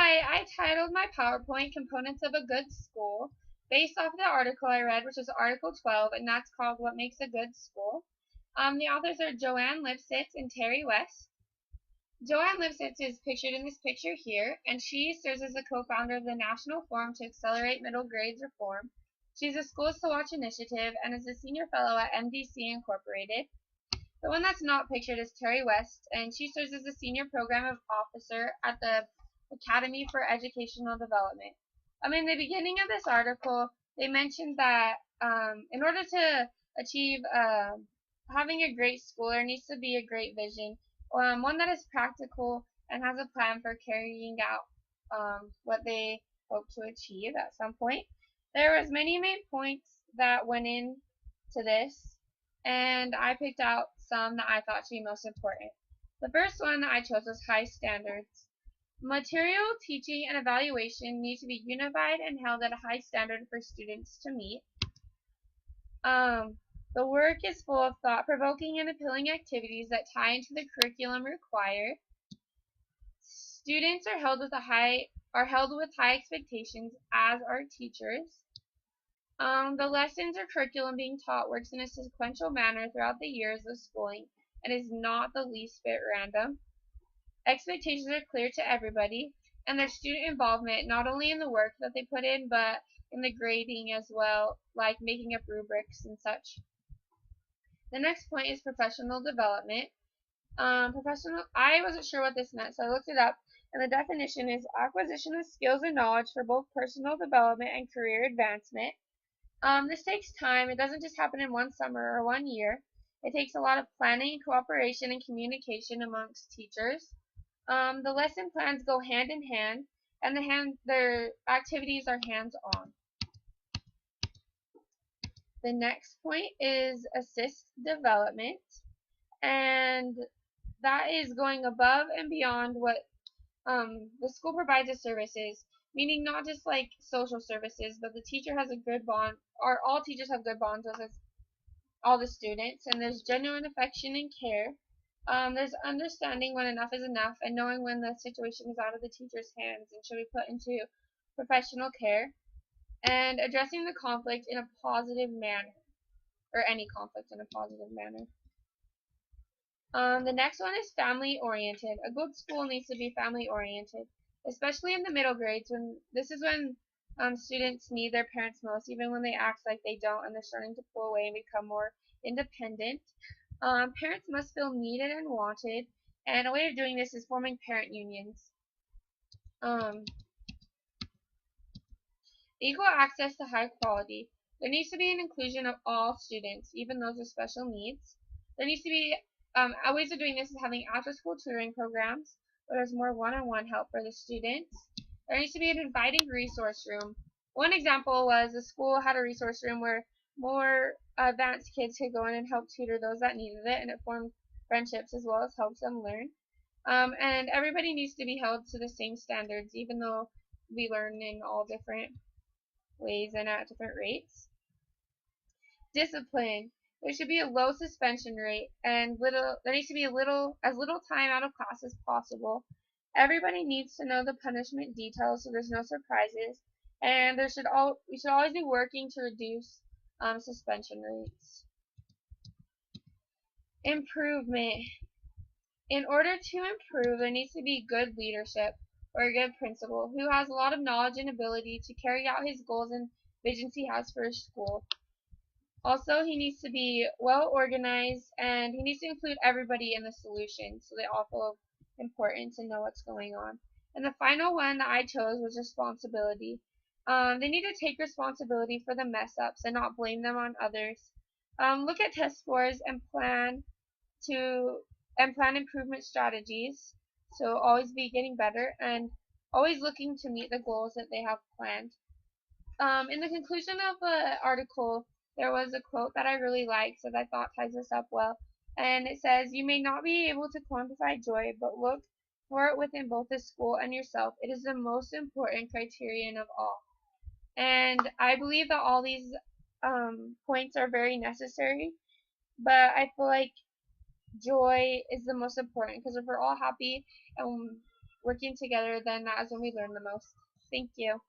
Hi, I titled my PowerPoint Components of a Good School based off the article I read, which is Article 12, and that's called What Makes a Good School. The authors are Joan Lipsitz and Terry West. Joan Lipsitz is pictured in this picture here, and she serves as the co-founder of the National Forum to Accelerate Middle Grades Reform. She's a Schools to Watch initiative and is a senior fellow at MDC Incorporated. The one that's not pictured is Terry West, and she serves as a senior program officer at the Academy for Educational Development. In the beginning of this article, they mentioned that in order to achieve having a great school, there needs to be a great vision, one that is practical and has a plan for carrying out what they hope to achieve at some point. There was many main points that went into this, and I picked out some that I thought to be most important. The first one that I chose was high standards. Material, teaching, and evaluation need to be unified and held at a high standard for students to meet. The work is full of thought-provoking and appealing activities that tie into the curriculum required. Students are held with high expectations, as are teachers. The lessons or curriculum being taught works in a sequential manner throughout the years of schooling and is not the least bit random. Expectations are clear to everybody, and there's student involvement not only in the work that they put in, but in the grading as well, like making up rubrics and such. The next point is professional development. I wasn't sure what this meant, so I looked it up, and the definition is acquisition of skills and knowledge for both personal development and career advancement. This takes time. It doesn't just happen in one summer or 1 year. It takes a lot of planning, cooperation, and communication amongst teachers. The lesson plans go hand in hand, and their activities are hands-on. The next point is assist development, and that is going above and beyond what the school provides as services, meaning not just like social services, but the teacher has a good bond, or all teachers have good bonds with all the students, and there's genuine affection and care. There's understanding when enough is enough and knowing when the situation is out of the teacher's hands and should be put into professional care, and addressing the conflict in a positive manner, or any conflict in a positive manner. The next one is family oriented. A good school needs to be family oriented, especially in the middle grades. This is when students need their parents most, even when they act like they don't and they're starting to pull away and become more independent. Parents must feel needed and wanted, and a way of doing this is forming parent unions. Equal access to high quality. There needs to be an inclusion of all students, even those with special needs. There needs to be ways of doing this is having after-school tutoring programs where there's more one-on-one help for the students. There needs to be an inviting resource room. One example was the school had a resource room where more advanced kids could go in and help tutor those that needed it, and it formed friendships as well as helps them learn. And everybody needs to be held to the same standards, even though we learn in all different ways and at different rates. Discipline. There should be a low suspension rate, and there needs to be as little time out of class as possible. Everybody needs to know the punishment details so there's no surprises, and we should always be working to reduce suspension rates. Improvement. In order to improve, there needs to be good leadership or a good principal who has a lot of knowledge and ability to carry out his goals and visions he has for his school. Also, he needs to be well organized, and he needs to include everybody in the solution so they all feel important to know what's going on. And the final one that I chose was responsibility. They need to take responsibility for the mess ups and not blame them on others. Look at test scores and plan improvement strategies. So always be getting better and always looking to meet the goals that they have planned. In the conclusion of the article, there was a quote that I really liked that I thought ties this up well, and it says, "You may not be able to quantify joy, but look for it within both the school and yourself. It is the most important criterion of all." And I believe that all these points are very necessary, but I feel like joy is the most important, because if we're all happy and working together, then that is when we learn the most. Thank you.